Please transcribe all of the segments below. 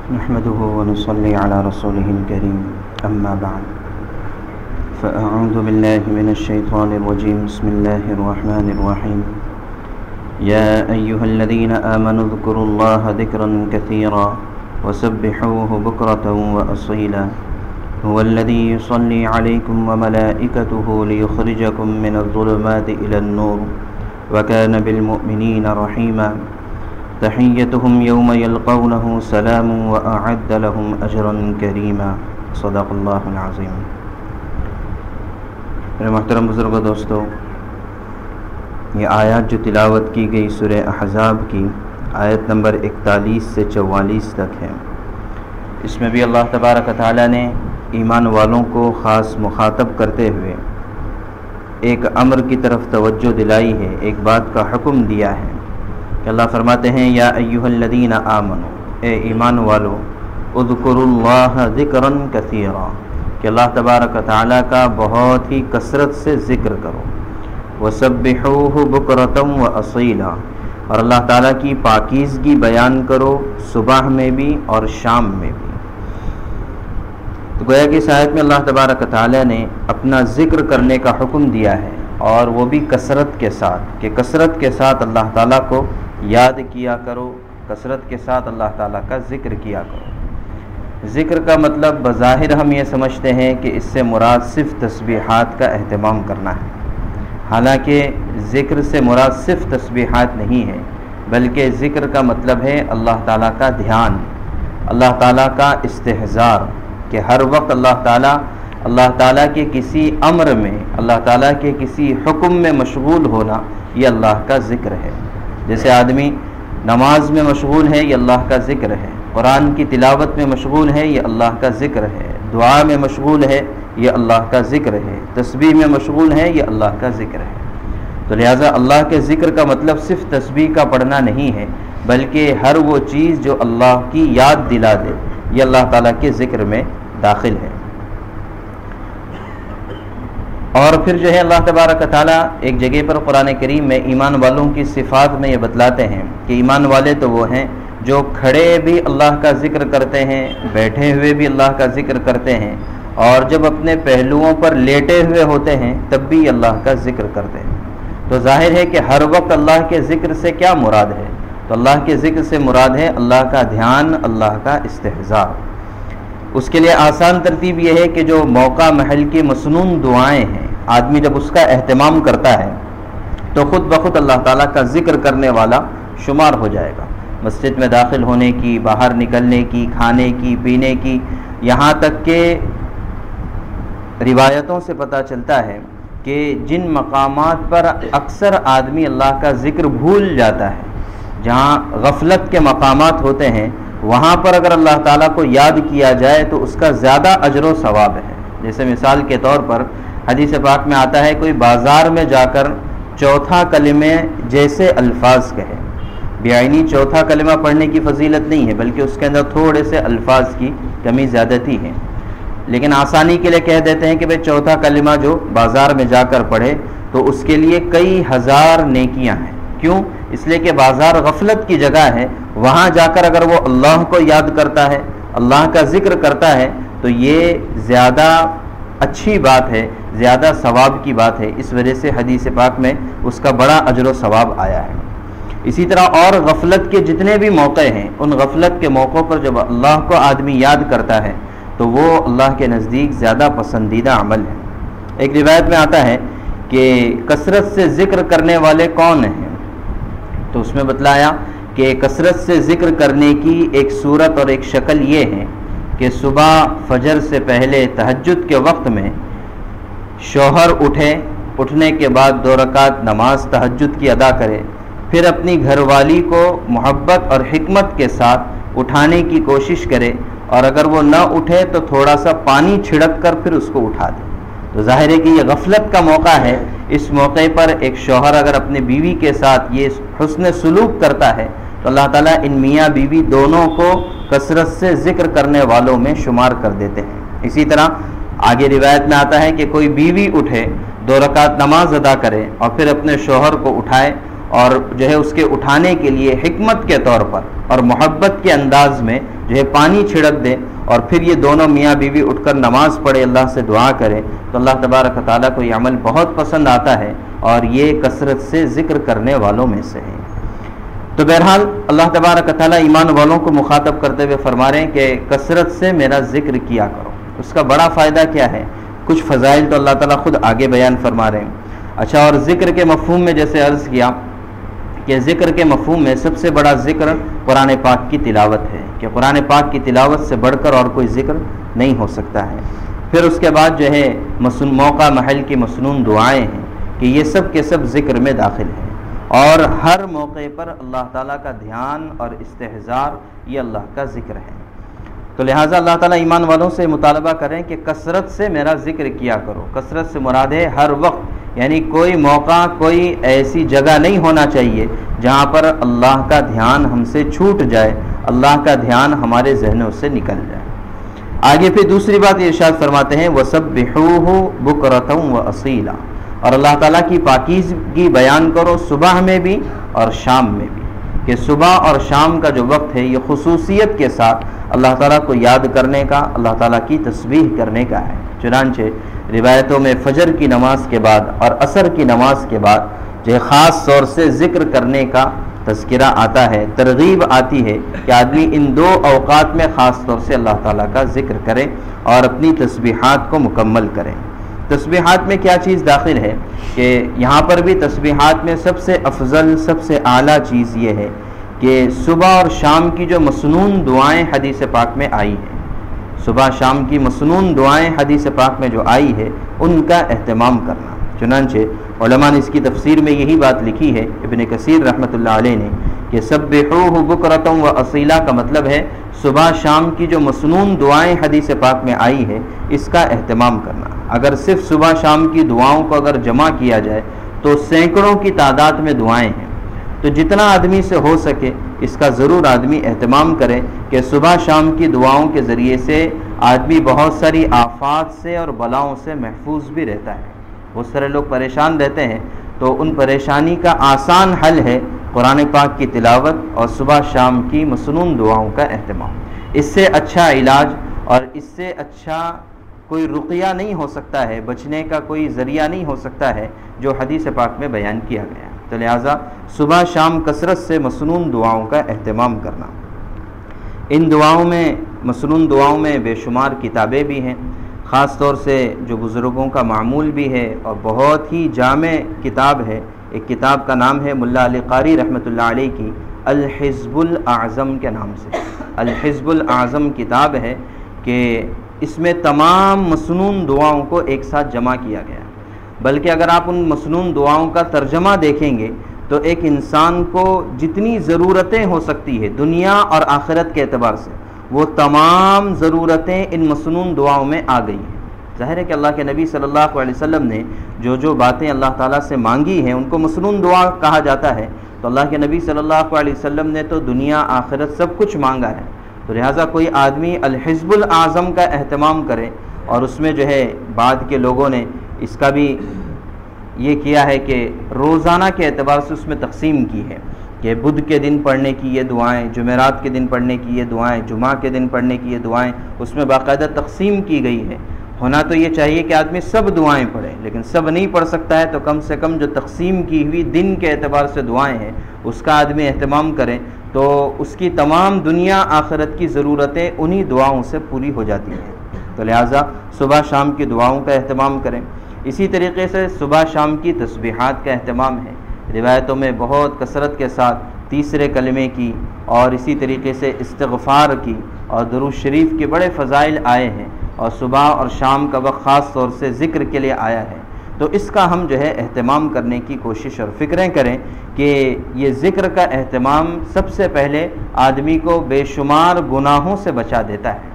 نحمده ونصلي على رسوله الكريم أما بعد فأعوذ بالله من الشيطان الرجيم بسم الله الرحمن الرحيم يا أيها الذين آمنوا اذكروا الله ذكرا كثيرا وسبحوه بكرة وأصيلا هو الذي يصلي عليكم وملائكته ليخرجكم من الظلمات إلى النور وكان بالمؤمنين رحيما تحيتهم يوم يلقونه سلام وأعد لهم أجرا كريما صدق الله العظيم۔ میرے محترم بزرگوں دوستو، یہ آیات جو تلاوت کی گئی سورہ احزاب کی آیت نمبر 41 سے 44 تک ہے، اس میں بھی اللہ تبارک و تعالیٰ نے ایمان والوں کو خاص مخاطب کرتے ہوئے ایک امر کی طرف توجہ دلائی ہے، ایک بات کا حکم دیا ہے کہ اللہ فرماتے ہیں یا ایھا الذین آمنو، اے ایمان والو، اذکروا اللہ ذکرا کثیرا، کہ اللہ تبارک و تعالیٰ کا بہت ہی کثرت سے ذکر کرو، وسبحوہ بکرۃ واصیلا، اور اللہ تعالیٰ کی پاکیزگی بیان کرو صبح میں بھی اور شام میں بھی۔ تو گویا کہ اس آیت میں اللہ تبارک و تعالیٰ نے اپنا ذکر کرنے کا حکم دیا ہے، اور وہ بھی کثرت کے ساتھ، کہ کثرت کے ساتھ اللہ تعالیٰ کو یاد کیا کرو، کثرت کے ساتھ اللہ تعالیٰ کا ذکر کیا کرو۔ ذکر کا مطلب بظاہر ہم یہ سمجھتے ہیں کہ اس سے مراد صرف تسبیحات کا اہتمام کرنا ہے، حالانکہ ذکر سے مراد صرف تسبیحات نہیں ہے، بلکہ ذکر کا مطلب ہے اللہ تعالیٰ کا دھیان، اللہ تعالیٰ کا استحضار، کہ ہر وقت اللہ تعالیٰ کے کسی امر میں، اللہ تعالیٰ کے کسی حکم میں مشغول ہونا، یہ اللہ کا ذکر ہے۔ جیسے آدمی نماز میں مشغول ہے، یہ اللہ کا ذکر ہے، قرآن کی تلاوت میں مشغول ہے، یہ اللہ کا ذکر ہے، دعا میں مشغول ہے، یہ اللہ کا ذکر ہے، تسبیح میں مشغول ہے، یہ اللہ کا ذکر ہے۔ تو لہٰذا اللہ کے ذکر کا مطلب صرف تسبیح کا پڑھنا نہیں ہے، بلکہ ہر وہ چیز جو اللہ کی یاد دلا دے، یہ اللہ تعالیٰ کے ذکر میں داخل ہے۔ اور پھر جو ہے اللہ تبارک و تعالیٰ ایک جگہ پر قرآن کریم میں ایمان والوں کی صفات میں یہ بتلاتے ہیں کہ ایمان والے تو وہ ہیں جو کھڑے بھی اللہ کا ذکر کرتے ہیں، بیٹھے ہوئے بھی اللہ کا ذکر کرتے ہیں، اور جب اپنے پہلوؤں پر لیٹے ہوئے ہوتے ہیں تب بھی اللہ کا ذکر کرتے ہیں۔ تو ظاہر ہے کہ ہر وقت اللہ کے ذکر سے کیا مراد ہے؟ تو اللہ کے ذکر سے مراد ہے اللہ کا دھیان، اللہ کا استحضار۔ اس کے لیے آسان ترتیب یہ ہے کہ جو موقع محل کی مسنون دعائیں ہیں، آدمی جب اس کا اہتمام کرتا ہے تو خود بخود اللہ تعالیٰ کا ذکر کرنے والا شمار ہو جائے گا۔ مسجد میں داخل ہونے کی، باہر نکلنے کی، کھانے کی، پینے کی، یہاں تک کہ روایتوں سے پتہ چلتا ہے کہ جن مقامات پر اکثر آدمی اللہ کا ذکر بھول جاتا ہے، جہاں غفلت کے مقامات ہوتے ہیں، وہاں پر اگر اللہ تعالیٰ کو یاد کیا جائے تو اس کا زیادہ اجر و ثواب ہے۔ جیسے مثال کے طور پر حدیث پاک میں آتا ہے کوئی بازار میں جا کر چوتھا کلمے جیسے الفاظ کہے، بعینی چوتھا کلمہ پڑھنے کی فضیلت نہیں ہے، بلکہ اس کے اندر تھوڑے سے الفاظ کی کمی زیادتی ہے، لیکن آسانی کے لیے کہہ دیتے ہیں کہ بھئی چوتھا کلمہ جو بازار میں جا کر پڑھے تو اس کے لیے کئی ہزار نیکیاں ہیں۔ کیوں؟ اس لیے کہ بازار غفلت کی جگہ ہے، وہاں جا کر اگر وہ اللہ کو یاد کرتا ہے، اللہ کا ذکر کرتا ہے، تو یہ زیادہ اچھی بات ہے، زیادہ ثواب کی بات ہے۔ اس وجہ سے حدیث پاک میں اس کا بڑا اجر و ثواب آیا ہے۔ اسی طرح اور غفلت کے جتنے بھی موقع ہیں، ان غفلت کے موقعوں پر جب اللہ کو آدمی یاد کرتا ہے تو وہ اللہ کے نزدیک زیادہ پسندیدہ عمل ہے۔ ایک روایت میں آتا ہے کہ کثرت سے ذکر کرنے والے کون ہیں؟ تو اس میں بتلایا کہ کثرت سے ذکر کرنے کی ایک صورت اور ایک شکل یہ ہے کہ صبح فجر سے پہلے تہجد کے وقت میں شوہر اٹھنے کے بعد 2 رکعت نماز تہجد کی ادا کرے، پھر اپنی گھر والی کو محبت اور حکمت کے ساتھ اٹھانے کی کوشش کرے، اور اگر وہ نہ اٹھے تو تھوڑا سا پانی چھڑک کر پھر اس کو اٹھا دے۔ تو ظاہر ہے کہ یہ غفلت کا موقع ہے، اس موقع پر ایک شوہر اگر اپنی بیوی کے ساتھ یہ حسن سلوک کرتا ہے تو اللہ تعالیٰ ان میاں بیوی دونوں کو کثرت سے ذکر کرنے والوں میں شمار کر دیتے ہیں۔ اسی طرح آگے روایت میں آتا ہے کہ کوئی بیوی اٹھے، 2 رکعت نماز ادا کرے اور پھر اپنے شوہر کو اٹھائے اور جو ہے اس کے اٹھانے کے لیے حکمت کے طور پر اور محبت کے انداز میں جو ہے پانی چھڑک دے اور پھر یہ دونوں میاں بیوی اٹھ کر نماز پڑھے، اللہ سے دعا کرے، تو اللہ تبارک و تعالیٰ کو یہ عمل بہت پسند آتا ہے اور یہ کثرت سے ذکر کرنے والوں میں سے ہے۔ تو بہرحال اللہ تبارک و تعالیٰ ایمان والوں کو مخاطب کرتے ہوئے فرما رہے ہیں کہ کثرت سے میرا ذکر کیا کرو۔ اس کا بڑا فائدہ کیا ہے؟ کچھ فضائل تو اللہ تعالیٰ خود آگے بیان فرما رہے ہیں۔ اچھا، اور ذکر کے مفہوم میں جیسے عرض کیا کہ ذکر کے مفہوم میں سب سے بڑا ذکر قرآن پاک کی تلاوت ہے، کہ قرآن پاک کی تلاوت سے بڑھ کر اور کوئی ذکر نہیں ہو سکتا ہے۔ پھر اس کے بعد جو ہے موقع محل کی مسنون دعائیں ہیں کہ یہ سب کے سب ذکر میں داخل ہیں، اور ہر موقع پر اللہ تعالیٰ کا دھیان اور استحضار یہ اللہ کا ذکر ہے۔ تو لہٰذا اللہ تعالیٰ ایمان والوں سے مطالبہ کریں کہ کثرت سے میرا ذکر کیا کرو۔ کثرت سے مراد ہے ہر وقت، یعنی کوئی موقع، کوئی ایسی جگہ نہیں ہونا چاہیے جہاں پر اللہ کا دھیان ہم سے چھوٹ جائے، اللہ کا دھیان ہمارے ذہنوں سے نکل جائے۔ آگے پھر دوسری بات ارشاد فرماتے ہیں وَسَبِّحُوهُ بُكْرَةً وَأَصِيلًا، اور اللہ تعالیٰ کی پاکیزگی بیان کرو صبح میں بھی اور شام میں بھی، کہ صبح اور شام کا جو وقت ہے یہ خصوصیت کے ساتھ اللہ تعالیٰ کو یاد کرنے کا، اللہ تعالیٰ کی تسبیح کرنے کا ہے۔ چنانچہ روایتوں میں فجر کی نماز کے بعد اور عصر کی نماز کے بعد جو خاص طور سے ذکر کرنے کا تذکرہ آتا ہے، ترغیب آتی ہے کہ آدمی ان دو اوقات میں خاص طور سے اللہ تعالیٰ کا ذکر کرے اور اپنی تسبیحات کو مکمل کرے۔ تسبیحات میں کیا چیز داخل ہے کہ یہاں پر بھی تسبیحات میں سب سے افضل، سب سے اعلیٰ چیز یہ ہے کہ صبح اور شام کی جو مسنون دعائیں حدیث پاک میں آئی ہیں، صبح شام کی مسنون دعائیں حدیث پاک میں جو آئی ہے ان کا اہتمام کرنا۔ چنانچہ علماء نے اس کی تفسیر میں یہی بات لکھی ہے، ابن کثیر رحمۃ اللہ علیہ نے، کہ سبحوہ بکرۃ وأصیلا کا مطلب ہے صبح شام کی جو مسنون دعائیں حدیث پاک میں آئی ہے اس کا اہتمام کرنا۔ اگر صرف صبح شام کی دعاؤں کو اگر جمع کیا جائے تو سینکڑوں کی تعداد میں دعائیں ہیں، تو جتنا آدمی سے ہو سکے اس کا ضرور آدمی اہتمام کرے کہ صبح شام کی دعاؤں کے ذریعے سے آدمی بہت ساری آفات سے اور بلاؤں سے محفوظ بھی رہتا ہے۔ بہت سارے لوگ پریشان رہتے ہیں، تو ان پریشانی کا آسان حل ہے قرآن پاک کی تلاوت اور صبح شام کی مسنون دعاؤں کا اہتمام۔ اس سے اچھا علاج اور اس سے اچھا کوئی رقیہ نہیں ہو سکتا ہے، بچنے کا کوئی ذریعہ نہیں ہو سکتا ہے جو حدیث پاک میں بیان کیا گیا۔ تو لہٰذا صبح شام کثرت سے مسنون دعاؤں کا اہتمام کرنا۔ ان دعاؤں میں، مسنون دعاؤں میں بے شمار کتابیں بھی ہیں، خاص طور سے جو بزرگوں کا معمول بھی ہے اور بہت ہی جامع کتاب ہے۔ ایک کتاب کا نام ہے ملا علی قاری رحمۃ اللہ علیہ کی الحزب الاعظم کے نام سے۔ الحزب الاعظم کتاب ہے کہ اس میں تمام مسنون دعاؤں کو ایک ساتھ جمع کیا گیا، بلکہ اگر آپ ان مسنون دعاؤں کا ترجمہ دیکھیں گے تو ایک انسان کو جتنی ضرورتیں ہو سکتی ہے دنیا اور آخرت کے اعتبار سے، وہ تمام ضرورتیں ان مسنون دعاؤں میں آ گئی ہیں۔ ظاہر ہے کہ اللہ کے نبی صلی اللہ علیہ وسلم نے جو باتیں اللہ تعالیٰ سے مانگی ہیں ان کو مسنون دعا کہا جاتا ہے، تو اللہ کے نبی صلی اللہ علیہ وسلم نے تو دنیا آخرت سب کچھ مانگا ہے۔ تو لہٰذا کوئی آدمی الحزب الاعظم کا اہتمام کرے، اور اس میں جو ہے بعد کے لوگوں نے اس کا بھی یہ کیا ہے کہ روزانہ کے اعتبار سے اس میں تقسیم کی ہے کہ بدھ کے دن پڑھنے کی یہ دعائیں، جمعرات کے دن پڑھنے کی یہ دعائیں، جمعہ کے دن پڑھنے کی یہ دعائیں، اس میں باقاعدہ تقسیم کی گئی ہے۔ ہونا تو یہ چاہیے کہ آدمی سب دعائیں پڑھے، لیکن سب نہیں پڑھ سکتا ہے تو کم سے کم جو تقسیم کی ہوئی دن کے اعتبار سے دعائیں ہیں اس کا آدمی اہتمام کرے، تو اس کی تمام دنیا آخرت کی ضرورتیں انہی دعاؤں سے پوری ہو جاتی ہیں۔ تو لہٰذا صبح شام کی دعاؤں کا اہتمام کریں۔ اسی طریقے سے صبح شام کی تسبیحات کا اہتمام ہے۔ روایتوں میں بہت کثرت کے ساتھ تیسرے کلمے کی اور اسی طریقے سے استغفار کی اور درود شریف کے بڑے فضائل آئے ہیں، اور صبح اور شام کا وقت خاص طور سے ذکر کے لیے آیا ہے۔ تو اس کا ہم جو ہے اہتمام کرنے کی کوشش اور فکریں کریں کہ یہ ذکر کا اہتمام سب سے پہلے آدمی کو بے شمار گناہوں سے بچا دیتا ہے۔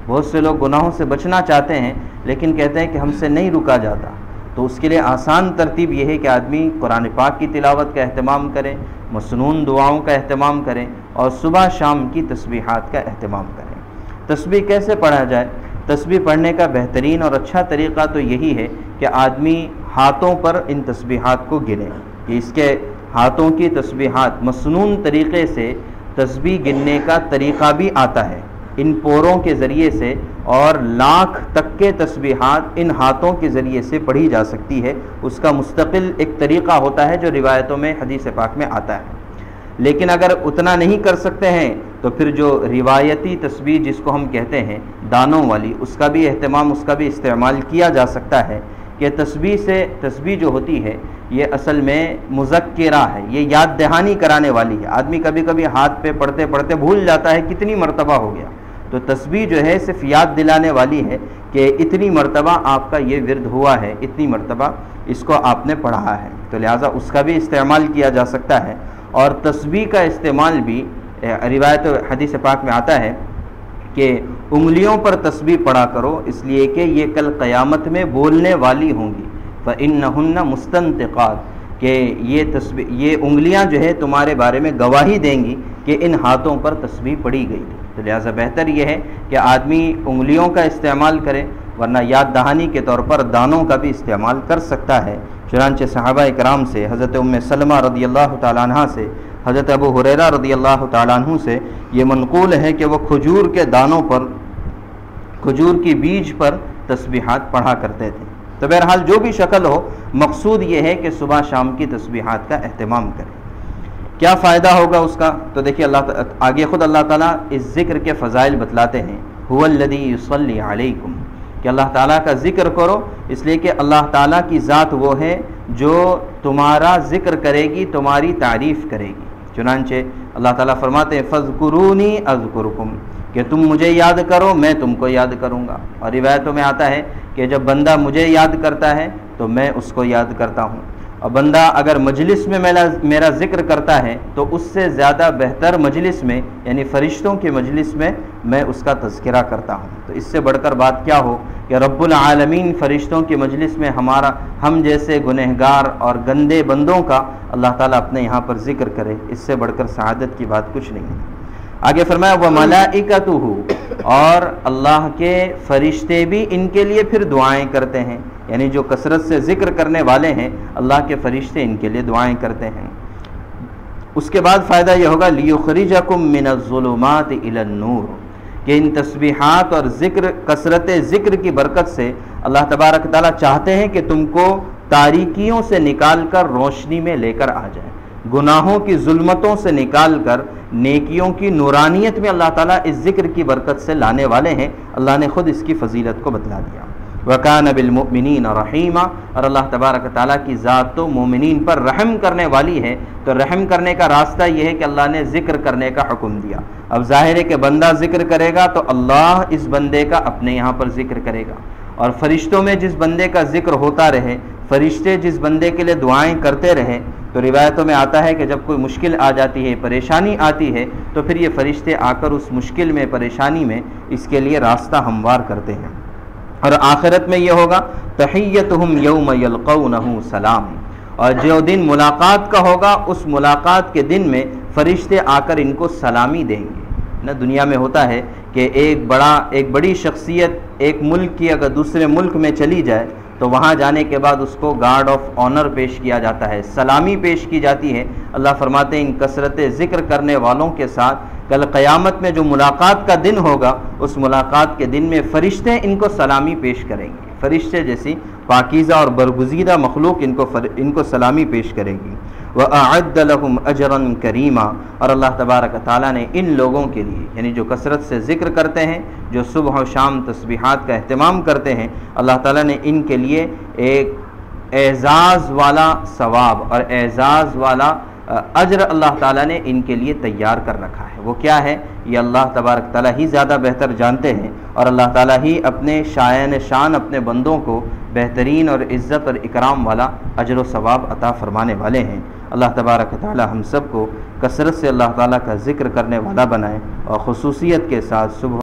بہت سے لوگ گناہوں سے بچنا چاہتے ہیں لیکن کہتے ہیں کہ ہم سے نہیں رکا جاتا، تو اس کے لیے آسان ترتیب یہ ہے کہ آدمی قرآن پاک کی تلاوت کا اہتمام کرے، مسنون دعاؤں کا اہتمام کریں اور صبح شام کی تسبیحات کا اہتمام کریں۔ تسبیح کیسے پڑھا جائے؟ تسبیح پڑھنے کا بہترین اور اچھا طریقہ تو یہی ہے کہ آدمی ہاتھوں پر ان تسبیحات کو گنے، کہ اس کے ہاتھوں کی تسبیحات مسنون طریقے سے تسبیح گننے کا طریقہ بھی آتا ہے، ان پوروں کے ذریعے سے اور لاکھ تک کے تسبیحات ان ہاتھوں کے ذریعے سے پڑھی جا سکتی ہے۔ اس کا مستقل ایک طریقہ ہوتا ہے جو روایتوں میں حدیث پاک میں آتا ہے۔ لیکن اگر اتنا نہیں کر سکتے ہیں تو پھر جو روایتی تسبیح جس کو ہم کہتے ہیں دانوں والی، اس کا بھی اہتمام، اس کا بھی استعمال کیا جا سکتا ہے کہ تسبیح جو ہوتی ہے یہ اصل میں مذکرہ ہے، یہ یاد دہانی کرانے والی ہے۔ آدمی کبھی کبھی ہاتھ پہ پڑھتے پڑھتے بھول جاتا ہے کتنی مرتبہ ہو گیا، تو تسبیح جو ہے صرف یاد دلانے والی ہے کہ اتنی مرتبہ آپ کا یہ ورد ہوا ہے، اتنی مرتبہ اس کو آپ نے پڑھا ہے، تو لہٰذا اس کا بھی استعمال کیا جا سکتا ہے۔ اور تسبیح کا استعمال بھی روایت حدیث پاک میں آتا ہے کہ انگلیوں پر تسبیح پڑھا کرو، اس لیے کہ یہ کل قیامت میں بولنے والی ہوں گی، فَإِنَّهُنَّ مُسْتَنْطِقَاتٌ، کہ یہ انگلیاں جو ہے تمہارے بارے میں گواہی دیں گی کہ ان ہاتھوں پر تسبیح پڑھی گئی تھی۔ تو لہٰذا بہتر یہ ہے کہ آدمی انگلیوں کا استعمال کرے، ورنہ یاد دہانی کے طور پر دانوں کا بھی استعمال کر سکتا ہے۔ چنانچہ صحابہ اکرام سے حضرت ام سلمہ رضی اللہ تعالیٰ عنہ سے، حضرت ابو ہریرہ رضی اللہ تعالیٰ عنہ سے یہ منقول ہے کہ وہ کھجور کے دانوں پر، کھجور کی بیج پر تسبیحات پڑھا کرتے تھے۔ تو بہرحال جو بھی شکل ہو، مقصود یہ ہے کہ صبح شام کی تسبیحات کا اہتمام کریں۔ کیا فائدہ ہوگا اس کا؟ تو دیکھیے آگے خود اللہ تعالیٰ اس ذکر کے فضائل بتلاتے ہیں۔ هو الذی یصلی علیکم، کہ اللہ تعالیٰ کا ذکر کرو، اس لیے کہ اللہ تعالیٰ کی ذات وہ ہے جو تمہارا ذکر کرے گی، تمہاری تعریف کرے گی۔ چنانچہ اللہ تعالیٰ فرماتے ہیں فَاذْكُرُونِي أَذْكُرُكُمْ، کہ تم مجھے یاد کرو میں تم کو یاد کروں گا۔ اور روایتوں میں آتا ہے کہ جب بندہ مجھے یاد کرتا ہے تو میں اس کو یاد کرتا ہوں، اور بندہ اگر مجلس میں میرا ذکر کرتا ہے تو اس سے زیادہ بہتر مجلس میں، یعنی فرشتوں کے مجلس میں اس کا تذکرہ کرتا ہوں۔ تو اس سے بڑھ کر بات کیا ہو کہ رب العالمین فرشتوں کے مجلس میں ہم جیسے گنہگار اور گندے بندوں کا اللہ تعالیٰ اپنے یہاں پر ذکر کرے، اس سے بڑھ کر سعادت کی بات کچھ نہیں ہے۔ آگے فرمایا وَمَلَائِكَتُهُ، اور اللہ کے فرشتے بھی ان کے لیے پھر دعائیں کرتے ہیں، یعنی جو کثرت سے ذکر کرنے والے ہیں اللہ کے فرشتے ان کے لیے دعائیں کرتے ہیں۔ اس کے بعد فائدہ یہ ہوگا لِيُخْرِجَكُم مِّنَ الظُّلُمَاتِ إِلَى النُّورِ، کہ ان تسبیحات اور کثرت ذکر کی برکت سے اللہ تبارک تعالیٰ چاہتے ہیں کہ تم کو تاریکیوں سے نکال کر روشنی میں لے کر آ جائے، گناہوں کی ظلمتوں سے نکال کر نیکیوں کی نورانیت میں اللہ تعالیٰ اس ذکر کی برکت سے لانے والے ہیں۔ اللہ نے خود اس کی فضیلت کو بتلا دیا۔ وَكَانَ بِالْمُؤْمِنِينَ رَحِيمًا، اور اللہ تبارک تعالیٰ کی ذات تو مومنین پر رحم کرنے والی ہے، تو رحم کرنے کا راستہ یہ ہے کہ اللہ نے ذکر کرنے کا حکم دیا۔ اب ظاہر ہے کہ بندہ ذکر کرے گا تو اللہ اس بندے کا اپنے یہاں پر ذکر کرے گا، اور فرشتوں میں جس بندے کا ذکر ہوتا رہے، فرشتے جس بندے کے لیے دعائیں کرتے رہیں، تو روایتوں میں آتا ہے کہ جب کوئی مشکل آ جاتی ہے، پریشانی آتی ہے، تو پھر یہ فرشتے آ کر اس مشکل میں، پریشانی میں اس کے لیے راستہ ہموار کرتے ہیں۔ اور آخرت میں یہ ہوگا تحیتہم یوم یلقونہ سلام، اور جو دن ملاقات کا ہوگا اس ملاقات کے دن میں فرشتے آ کر ان کو سلامی دیں گے۔ نہ دنیا میں ہوتا ہے کہ ایک بڑی شخصیت ایک ملک کی اگر دوسرے ملک میں چلی جائے تو وہاں جانے کے بعد اس کو گارڈ آف آنر پیش کیا جاتا ہے، سلامی پیش کی جاتی ہے۔ اللہ فرماتے ہیں ان کثرت ذکر کرنے والوں کے ساتھ کل قیامت میں جو ملاقات کا دن ہوگا، اس ملاقات کے دن میں فرشتے ان کو سلامی پیش کریں گے، فرشتے جیسی پاکیزہ اور برگزیدہ مخلوق ان کو سلامی پیش کرے گی۔ وَأَعَدَّ لَهُمْ أَجْرًا كَرِيمًا، اور اللہ تبارک تعالیٰ نے ان لوگوں کے لیے، یعنی جو کثرت سے ذکر کرتے ہیں، جو صبح و شام تسبیحات کا اہتمام کرتے ہیں، اللہ تعالیٰ نے ان کے لیے ایک اعزاز والا ثواب اور اعزاز والا اجر اللہ تعالیٰ نے ان کے لیے تیار کر رکھا ہے۔ وہ کیا ہے یہ اللہ تبارک تعالیٰ ہی زیادہ بہتر جانتے ہیں، اور اللہ تعالیٰ ہی اپنے شان اپنے بندوں کو بہترین اور عزت اور اکرام والا اجر و ثواب عطا فرمانے والے ہیں۔ اللہ تبارک تعالیٰ ہم سب کو کثرت سے اللہ تعالیٰ کا ذکر کرنے والا بنائے، اور خصوصیت کے ساتھ صبح